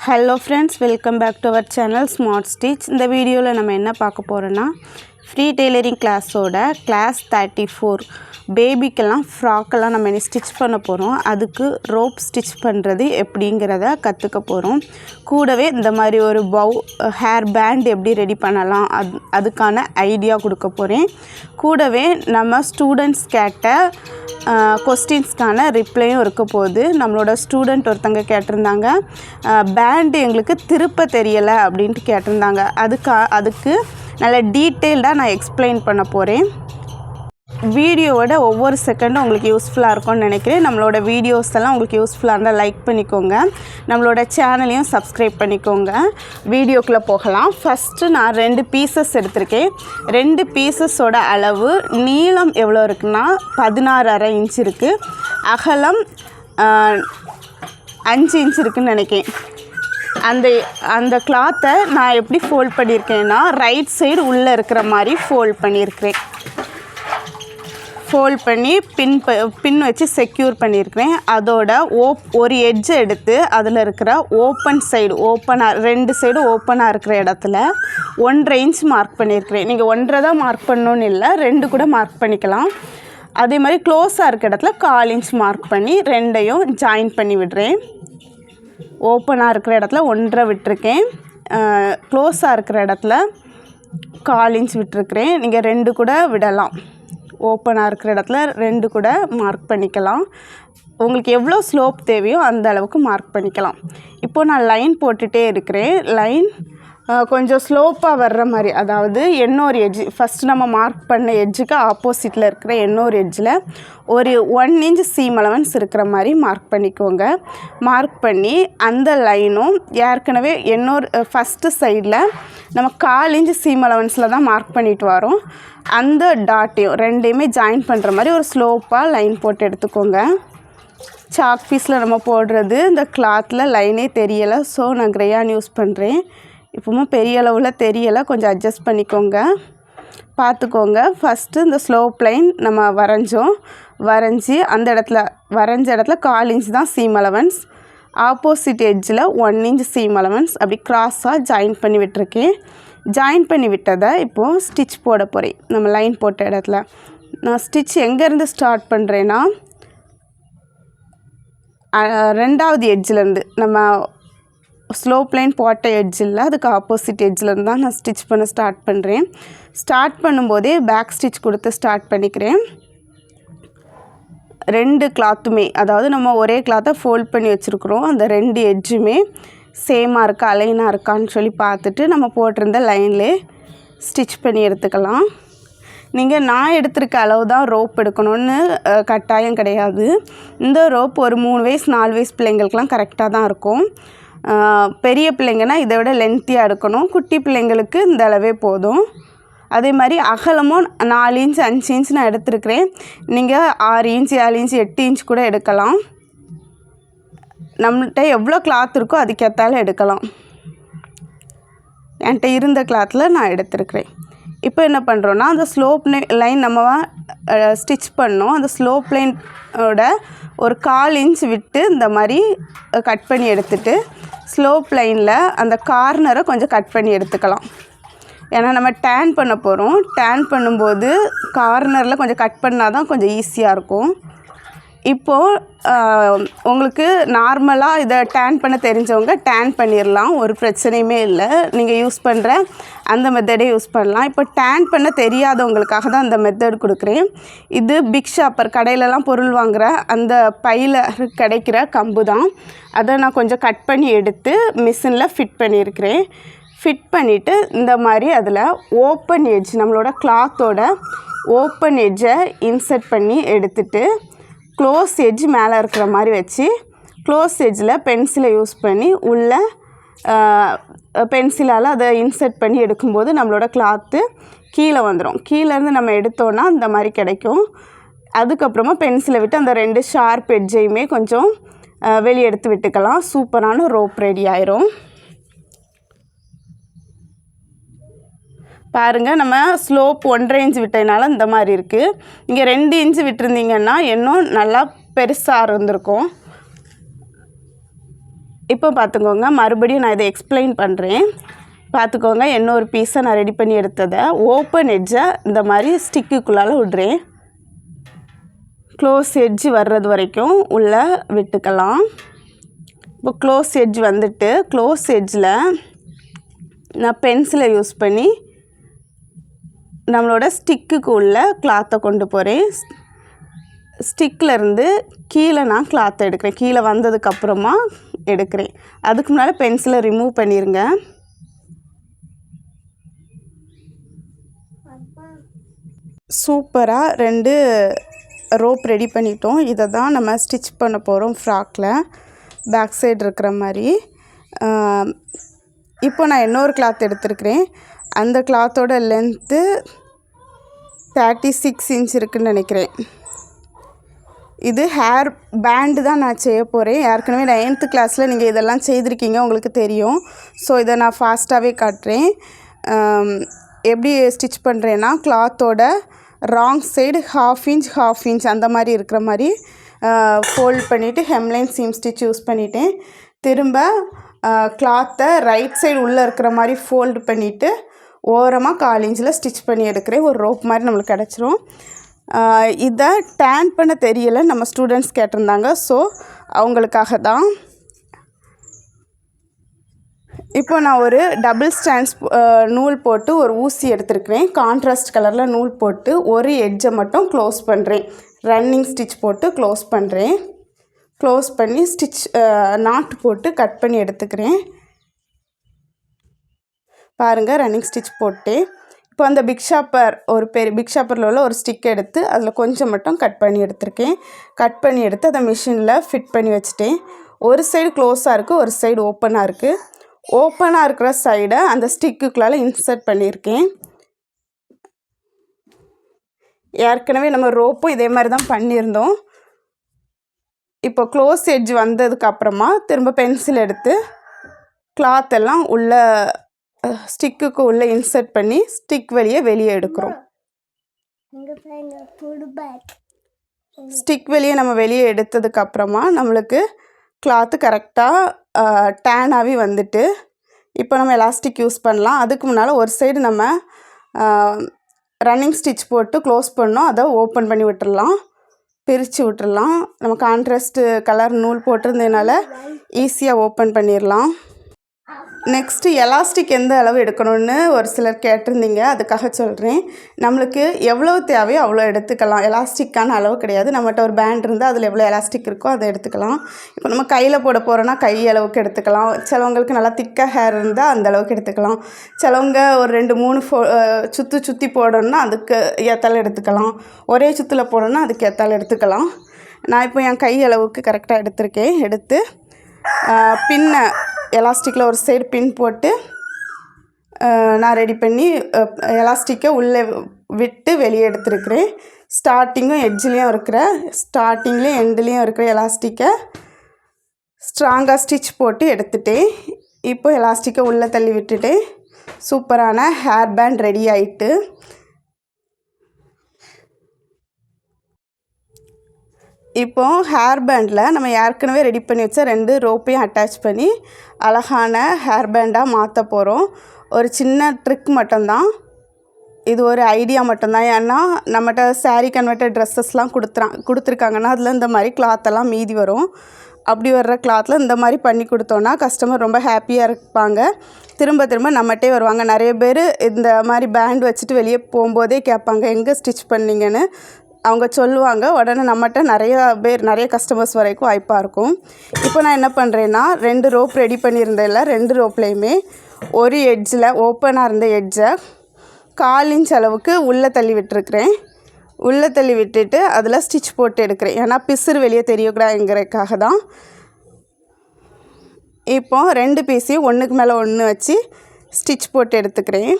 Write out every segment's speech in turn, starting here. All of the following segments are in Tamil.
Hello friends, welcome back to our channel Smart Stitch. இந்த வீடியோல நம்ம என்ன பார்க்க போறோம்னா ஃப்ரீ டெய்லரிங் கிளாஸோட கிளாஸ் 34 பேபிக்கெல்லாம் ஃப்ராக்கெல்லாம் நம்ம ஸ்டிச் பண்ண போகிறோம். அதுக்கு ரோப் ஸ்டிச் பண்ணுறது எப்படிங்கிறத கற்றுக்க போகிறோம். கூடவே இந்த மாதிரி ஒரு ஹேர் பேண்ட் எப்படி ரெடி பண்ணலாம் அதுக்கான ஐடியா கொடுக்க போகிறேன். கூடவே நம்ம ஸ்டூடெண்ட்ஸ் கேட்ட கொஸ்டின்ஸ்க்கான ரிப்ளையும் இருக்க போகுது. நம்மளோட ஸ்டூடெண்ட் ஒருத்தங்க கேட்டிருந்தாங்க, பேண்டு எங்களுக்கு திருப்ப தெரியலை அப்படின்ட்டு கேட்டிருந்தாங்க. அதுக்கு நல்ல டீட்டெயில்டாக நான் எக்ஸ்பிளைன் பண்ண போகிறேன். வீடியோவோட ஒவ்வொரு செகண்டும் உங்களுக்கு யூஸ்ஃபுல்லாக இருக்கும்னு நினைக்கிறேன். நம்மளோட வீடியோஸ் எல்லாம் உங்களுக்கு யூஸ்ஃபுல்லாக இருந்தால் லைக் பண்ணிக்கோங்க, நம்மளோட சேனலையும் சப்ஸ்கிரைப் பண்ணிக்கோங்க. வீடியோக்குள்ளே போகலாம். ஃபஸ்ட்டு நான் 2 பீசஸ் எடுத்திருக்கேன். 2 பீசஸோட அளவு நீளம் எவ்வளோ இருக்குன்னா 16.5 இன்ச் இருக்குது, அகலம் 5 இன்ச் இருக்குதுன்னு நினைக்கிறேன். அந்த கிளாத்தை நான் எப்படி ஃபோல்ட் பண்ணியிருக்கேன்னா ரைட் சைடு உள்ளே இருக்கிற மாதிரி ஃபோல்ட் பண்ணியிருக்கிறேன். ஃபோல்ட் பண்ணி பின் வச்சு செக்யூர் பண்ணியிருக்கிறேன். அதோட ஒரு எட்ஜை எடுத்து அதில் இருக்கிற ஓப்பன் சைடு ஓப்பனாக 2 சைடு ஓப்பனாக இருக்கிற இடத்துல 1.5 இன்ச் மார்க் பண்ணியிருக்கிறேன். நீங்கள் 1.5 தான் மார்க் பண்ணணுன்னு இல்லை, 2 கூட மார்க் பண்ணிக்கலாம். அதே மாதிரி க்ளோஸாக இருக்கிற இடத்துல 1/4 இன்ச் மார்க் பண்ணி 2ஐயும் ஜாயின் பண்ணி விடுறேன். ஓப்பனாக இருக்கிற இடத்துல 1.5 விட்டுருக்கேன், க்ளோஸாக இருக்கிற இடத்துல 1/4 இன்ச் விட்டுருக்கிறேன். நீங்கள் 2 கூட விடலாம். ஓப்பனாக இருக்கிற இடத்துல 2 கூட மார்க் பண்ணிக்கலாம். உங்களுக்கு எவ்வளோ ஸ்லோப் தேவையோ அந்த அளவுக்கு மார்க் பண்ணிக்கலாம். இப்போது நான் லைன் போட்டுகிட்டே இருக்கிறேன். லைன் கொஞ்சம் ஸ்லோப்பாக வர்ற மாதிரி, அதாவது இன்னொரு எட்ஜ் ஃபஸ்ட்டு நம்ம மார்க் பண்ண எட்ஜுக்கு ஆப்போசிட்டில் இருக்கிற இன்னொரு எட்ஜில் ஒரு 1 இன்ச் சீம் அலவன்ஸ் இருக்கிற மாதிரி மார்க் பண்ணிக்கோங்க. மார்க் பண்ணி அந்த லைனும் ஏற்கனவே ஃபஸ்ட்டு சைடில் நம்ம 1/4 இன்ச் சீம் அலவன்ஸில் தான் மார்க் பண்ணிட்டு வரோம். அந்த டாட்டையும் 2ஐயுமே ஜாயின் பண்ணுற மாதிரி ஒரு ஸ்லோப்பாக லைன் போட்டு எடுத்துக்கோங்க. சாக் பீஸில் நம்ம போடுறது இந்த கிளாத்தில் லைனே தெரியலை, ஸோ நான் கிரேயான் யூஸ் பண்ணுறேன். இப்போவும் பெரிய அளவில் தெரியலை, கொஞ்சம் அட்ஜஸ்ட் பண்ணிக்கோங்க, பார்த்துக்கோங்க. ஃபஸ்ட்டு இந்த ஸ்லோப் லைன் நம்ம வரைஞ்சி அந்த வரைஞ்ச இடத்துல 1/4 இன்ச் தான் சீம் அலவன்ஸ், ஆப்போசிட் எட்ஜில் 1 இன்ச் சீம் அலவன்ஸ் அப்படி க்ராஸாக ஜாயின் பண்ணி விட்டுருக்கேன். ஜாயின் பண்ணி விட்டதை இப்போது ஸ்டிச் போட போகிறேன். நம்ம லைன் போட்ட இடத்துல நான் ஸ்டிச் எங்கேருந்து ஸ்டார்ட் பண்ணுறேன்னா 2வது எட்ஜிலேருந்து, நம்ம ஸ்லோப் லைன் போட்ட எட்ஜில் அதுக்கு ஆப்போசிட் எட்ஜிலேருந்து தான் நான் ஸ்டிச் பண்ண ஸ்டார்ட் பண்ணுறேன். ஸ்டார்ட் பண்ணும்போதே பேக் ஸ்டிச் கொடுத்து ஸ்டார்ட் பண்ணிக்கிறேன். 2 கிளாத்துமே, அதாவது நம்ம ஒரே கிளாத்தை ஃபோல்ட் பண்ணி வச்சுருக்குறோம், அந்த 2 எட்ஜுமே சேமாக இருக்கா அலைனாக இருக்கான்னு சொல்லி பார்த்துட்டு நம்ம போட்டிருந்த லைன்லேயே ஸ்டிச் பண்ணி எடுத்துக்கலாம். நீங்கள் நான் எடுத்திருக்க அளவு தான் ரோப் எடுக்கணும்னு கட்டாயம் கிடையாது. இந்த ரோப் ஒரு 3 வயசு 4 வயசு பிள்ளைங்களுக்கெலாம் கரெக்டாக தான் இருக்கும். பெரிய பிள்ளைங்கன்னா இதை விட லென்த்தியாக எடுக்கணும், குட்டி பிள்ளைங்களுக்கு இந்த அளவே போதும். அதே மாதிரி அகலமும் 4 இன்ச் 5 இன்ச் நான் எடுத்துருக்கிறேன். நீங்கள் 6 இன்ச் 7 இன்ச் 8 இன்ச் கூட எடுக்கலாம். நம்மள்கிட்ட எவ்வளோ கிளாத் இருக்கோ அதுக்கேற்றாலும் எடுக்கலாம். என்கிட்ட இருந்த கிளாத்தில் நான் எடுத்துருக்கிறேன். இப்போ என்ன பண்ணுறோன்னா அந்த ஸ்லோப் லைன் நம்ம ஸ்டிச் பண்ணோம், அந்த ஸ்லோப் லைனோட ஒரு 1/4 இன்ச் விட்டு இந்த மாதிரி கட் பண்ணி எடுத்துகிட்டு ஸ்லோப் லைனில் அந்த கார்னரை கொஞ்சம் கட் பண்ணி எடுத்துக்கலாம். ஏன்னா நம்ம டேன் பண்ண போகிறோம். டேன் பண்ணும்போது கார்னரில் கொஞ்சம் கட் பண்ணால் தான் கொஞ்சம் ஈஸியாக இருக்கும். இப்போது உங்களுக்கு நார்மலாக இதை டேன் பண்ண தெரிஞ்சவங்க டேன் பண்ணிடலாம், ஒரு பிரச்சனையுமே இல்லை. நீங்கள் யூஸ் பண்ணுற அந்த மெத்தடே யூஸ் பண்ணலாம். இப்போ டேன் பண்ண தெரியாதவங்களுக்காக தான் அந்த மெத்தட் கொடுக்குறேன். இது பிக் ஷாப்பர் கடையிலலாம் பொருள் வாங்குகிற அந்த பையில் கிடைக்கிற கம்பு தான். அதை நான் கொஞ்சம் கட் பண்ணி எடுத்து மிஷினில் ஃபிட் பண்ணியிருக்கிறேன். ஃபிட் பண்ணிவிட்டு இந்த மாதிரி அதில் ஓப்பன் எட்ஜ், நம்மளோட கிளாத்தோட ஓப்பன் எட்ஜை இன்சர்ட் பண்ணி எடுத்துட்டு க்ளோஸ் எட்ஜ் மேலே இருக்கிற மாதிரி வச்சு க்ளோஸ் எட்ஜில் பென்சிலை யூஸ் பண்ணி உள்ள பென்சிலால் அதை இன்சர்ட் பண்ணி எடுக்கும்போது நம்மளோட கிளாத்து கீழே வந்துடும். கீழேருந்து நம்ம எடுத்தோன்னா இந்த மாதிரி கிடைக்கும். அதுக்கப்புறமா பென்சிலை விட்டு அந்த 2 ஷார்ப் எட்ஜையுமே கொஞ்சம் வெளியே எடுத்து விட்டுக்கலாம். சூப்பரான ரோப் ரெடி ஆயிரும். பாருங்கள், நம்ம ஸ்லோப் 1.5 இன்ச் விட்டதுனால இந்த மாதிரி இருக்குது. இங்கே 2 இன்ச் விட்டுருந்தீங்கன்னா இன்னும் நல்லா பெருசாக இருந்திருக்கும். இப்போ பார்த்துக்கோங்க, மறுபடியும் நான் இதை எக்ஸ்பிளைன் பண்ணுறேன். பார்த்துக்கோங்க, இன்னொரு பீஸை நான் ரெடி பண்ணி எடுத்ததை ஓப்பன் எட்ஜை இந்த மாதிரி ஸ்டிக்குக்குள்ளால் விடுறேன். க்ளோஸ் எட்ஜ் வர்றது வரைக்கும் உள்ளே விட்டுக்கலாம். இப்போ க்ளோஸ் எட்ஜ் வந்துட்டு க்ளோஸ் எட்ஜில் நான் பென்சிலை யூஸ் பண்ணி நம்மளோட ஸ்டிக்குக்கு உள்ள கிளாத்தை கொண்டு போகிறேன். ஸ்டிக்கிலேருந்து கீழே நான் கிளாத்தை எடுக்கிறேன். கீழே வந்ததுக்கப்புறமா எடுக்கிறேன். அதுக்கு முன்னால் பென்சிலை ரிமூவ் பண்ணிடுங்க. சூப்பராக 2 ரோப் ரெடி பண்ணிட்டோம். இதை தான் நம்ம ஸ்டிச் பண்ண போகிறோம் ஃப்ராக்கில், பேக் சைடு இருக்கிற மாதிரி. இப்போ நான் இன்னொரு கிளாத் எடுத்துருக்கிறேன். அந்த கிளாத்தோட லென்த்து 36 இன்ச் இருக்குதுன்னு நினைக்கிறேன். இது ஹேர் பேண்டு தான் நான் செய்ய போகிறேன். ஏற்கனவே 9th கிளாஸில் நீங்கள் இதெல்லாம் செய்திருக்கீங்க, உங்களுக்கு தெரியும். ஸோ இதை நான் ஃபாஸ்ட்டாகவே காட்டுறேன். எப்படி ஸ்டிச் பண்ணுறேன்னா, கிளாத்தோட ராங் சைடு ½ இன்ச் அந்த மாதிரி இருக்கிற மாதிரி ஃபோல்ட் பண்ணிவிட்டு ஹெம்லைன் சீம் ஸ்டிச் யூஸ் பண்ணிவிட்டேன். திரும்ப கிளாத்தை ரைட் சைடு உள்ளே இருக்கிற மாதிரி ஃபோல்டு பண்ணிவிட்டு ஓரமாக 1/4 இன்ச்சில் ஸ்டிச் பண்ணி எடுக்கிறேன். ஒரு ரோப் மாதிரி நம்மளுக்கு கிடச்சிரும். இதை டேன் பண்ண தெரியலை நம்ம ஸ்டூடெண்ட்ஸ் கேட்டிருந்தாங்க. ஸோ அவங்களுக்காக தான். இப்போ நான் ஒரு டபுள் ஸ்டாண்ட்ஸ் நூல் போட்டு ஒரு ஊசி எடுத்துருக்கிறேன். கான்ட்ராஸ்ட் கலரில் நூல் போட்டு ஒரு எட்ஜை மட்டும் க்ளோஸ் பண்ணுறேன். ரன்னிங் ஸ்டிச் போட்டு க்ளோஸ் பண்ணுறேன். க்ளோஸ் பண்ணி ஸ்டிச் நாட் போட்டு கட் பண்ணி எடுத்துக்கிறேன். பாருங்கள், ரன்னிங் ஸ்டிச் போட்டு இப்போ அந்த பிக் ஷாப்பரில் உள்ள ஒரு ஸ்டிக் எடுத்து அதில் கொஞ்சம் மட்டும் கட் பண்ணி எடுத்திருக்கேன். கட் பண்ணி எடுத்து அதை மிஷினில் ஃபிட் பண்ணி வச்சுட்டேன். ஒரு சைடு க்ளோஸாக இருக்குது, ஒரு சைடு ஓப்பனாக இருக்குது. ஓப்பனாக இருக்கிற சைடை அந்த ஸ்டிக்குக்குள்ளால் இன்சர்ட் பண்ணியிருக்கேன். ஏற்கனவே நம்ம ரோப்பும் இதே மாதிரி தான் பண்ணியிருந்தோம். இப்போ க்ளோஸ் எட்ஜ் வந்ததுக்கப்புறமா திரும்ப பென்சில் எடுத்து கிளாத் எல்லாம் உள்ள ஸ்டிக்குக்கு உள்ளே இன்சர்ட் பண்ணி ஸ்டிக் வெளியே எடுக்கிறோம். ஸ்டிக் நம்ம வெளியே எடுத்ததுக்கப்புறமா நம்மளுக்கு கிளாத்து கரெக்டாக டேனாகவே வந்துட்டு இப்போ நம்ம எலாஸ்டிக் யூஸ் பண்ணலாம். அதுக்கு முன்னால் ஒரு சைடு நம்ம ரன்னிங் ஸ்டிச் போட்டு க்ளோஸ் பண்ணோம், அதை ஓப்பன் பண்ணி விட்டுடலாம், பிரித்து விட்டுடலாம். நம்ம கான்ட்ராஸ்ட்டு கலர் நூல் போட்டிருந்ததுனால ஈஸியாக ஓப்பன் பண்ணிடலாம். நெக்ஸ்ட்டு எலாஸ்டிக் எந்த அளவு எடுக்கணும்னு ஒரு சிலர் கேட்டிருந்தீங்க, அதுக்காக சொல்கிறேன். நம்மளுக்கு எவ்வளோ தேவையோ அவ்வளோ எடுத்துக்கலாம். எலாஸ்டிக்கான அளவு கிடையாது. நம்மகிட்ட ஒரு பேண்ட் இருந்தால் அதில் எவ்வளோ எலாஸ்டிக் இருக்கோ அதை எடுத்துக்கலாம். இப்போ நம்ம கையில் போட போகிறோன்னா கை அளவுக்கு எடுத்துக்கலாம். சிலவங்களுக்கு நல்லா திக்காக ஹேர் இருந்தால் அந்த அளவுக்கு எடுத்துக்கலாம். சிலவங்க ஒரு 2-3 சுற்றி போடணுன்னா அதுக்கு ஏற்றாலும் எடுத்துக்கலாம். ஒரே சுற்றில் போடணுன்னா அதுக்கு ஏற்றாலும் எடுத்துக்கலாம். நான் இப்போ என் கை அளவுக்கு கரெக்டாக எடுத்திருக்கேன். எடுத்து பின்னை எலாஸ்டிக்கில் ஒரு சைடு பின் போட்டு நான் ரெடி பண்ணி எலாஸ்டிக்கை உள்ளே விட்டு வெளியே எடுத்துருக்கிறேன். ஸ்டார்டிங்கும் எண்ட்லேயும் இருக்கிற எலாஸ்டிக்கை ஸ்ட்ராங்காக ஸ்டிச் போட்டு எடுத்துட்டேன். இப்போ எலாஸ்டிக்கை உள்ளே தள்ளி விட்டுட்டு சூப்பரான ஹேர் பேண்ட் ரெடி ஆகிட்டு. இப்போது ஹேர் பேண்டில் நம்ம ஏற்கனவே ரெடி பண்ணி வச்ச 2 ரோப்பையும் அட்டாச் பண்ணி அழகான ஹேர் பேண்டாக மாற்ற போகிறோம். ஒரு சின்ன ட்ரிக் மட்டும்தான் இது, ஒரு ஐடியா மட்டும்தான். ஏன்னா நம்மகிட்ட சாரீ கன்வெர்ட்டட் ட்ரெஸ்ஸஸ்லாம் கொடுத்துருக்காங்கன்னா அதில் இந்த மாதிரி கிளாத்தெல்லாம் மீதி வரும். அப்படி வர்ற கிளாத்தில் இந்த மாதிரி பண்ணி கொடுத்தோன்னா கஸ்டமர் ரொம்ப ஹாப்பியாக இருப்பாங்க. திரும்ப நம்மகிட்டே வருவாங்க. நிறைய பேர் இந்த மாதிரி பேண்ட் வச்சுட்டு வெளியே போகும்போதே கேட்பாங்க, எங்கே ஸ்டிச் பண்ணிங்கன்னு அவங்க சொல்லுவாங்க. உடனே நம்மகிட்ட நிறைய கஸ்டமர்ஸ் வரைக்கும் வாய்ப்பாக இருக்கும். இப்போ நான் என்ன பண்ணுறேன்னா 2 ரோப் ரெடி பண்ணியிருந்தேன்ல, 2 ரோப்லேயுமே ஒரு எட்ஜில் ஓப்பனாக இருந்த எட்ஜை 1/4 இன்ச் அளவுக்கு உள்ளே தள்ளி விட்டுருக்கிறேன். உள்ளே தள்ளி விட்டுட்டு அதில் ஸ்டிச் போட்டு எடுக்கிறேன். ஏன்னா பிசுறு வெளியே தெரியக்கூடாதுங்கிறதுக்காக தான். இப்போ 2 பீஸையும் ஒன்றுக்கு மேலே ஒன்று வச்சு ஸ்டிச் போட்டு எடுத்துக்கிறேன்.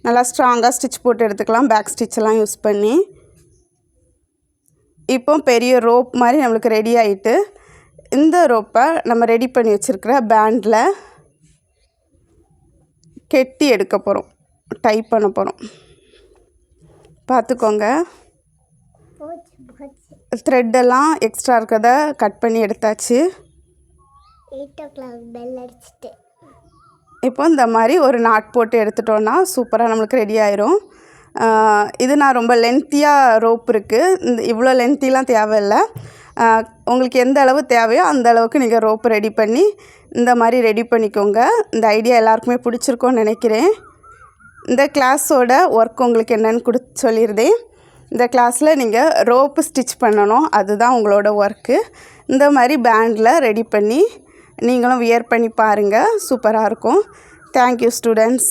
நல்லா ஸ்ட்ராங்காக ஸ்டிச் போட்டு எடுத்துக்கலாம், பேக் ஸ்டிச்செல்லாம் யூஸ் பண்ணி. இப்போ பெரிய ரோப் மாதிரி நம்மளுக்கு ரெடி ஆகிட்டு, இந்த ரோப்பை நம்ம ரெடி பண்ணி வச்சுருக்கிற பேண்டில் கெட்டி எடுக்க போகிறோம், டைப் பண்ண போகிறோம். பார்த்துக்கோங்க. த்ரெட்டெல்லாம் எக்ஸ்ட்ரா இருக்கிறத கட் பண்ணி எடுத்தாச்சு. 8 o'clock பெல் அடிச்சிட்டு இப்போ இந்த மாதிரி ஒரு நாட் போட்டு எடுத்துட்டோன்னா சூப்பராக நம்மளுக்கு ரெடி ஆயிரும். இது நான் ரொம்ப லென்த்தியாக ரோப் இருக்குது. இவ்வளோ லென்த்திலாம் தேவையில்லை. உங்களுக்கு எந்த அளவு தேவையோ அந்த அளவுக்கு நீங்கள் ரோப் ரெடி பண்ணி இந்த மாதிரி ரெடி பண்ணிக்கோங்க. இந்த ஐடியா எல்லாருக்குமே பிடிச்சிருக்கோன்னு நினைக்கிறேன். இந்த கிளாஸோட ஒர்க் உங்களுக்கு என்னென்னு சொல்லியிருந்தேன். இந்த கிளாஸில் நீங்கள் ரோப்பு ஸ்டிச் பண்ணணும், அதுதான் உங்களோட ஒர்க்கு. இந்த மாதிரி பேண்டில் ரெடி பண்ணி நீங்களும் வியர் பண்ணி பாருங்கள், சூப்பராக இருக்கும். Thank you students.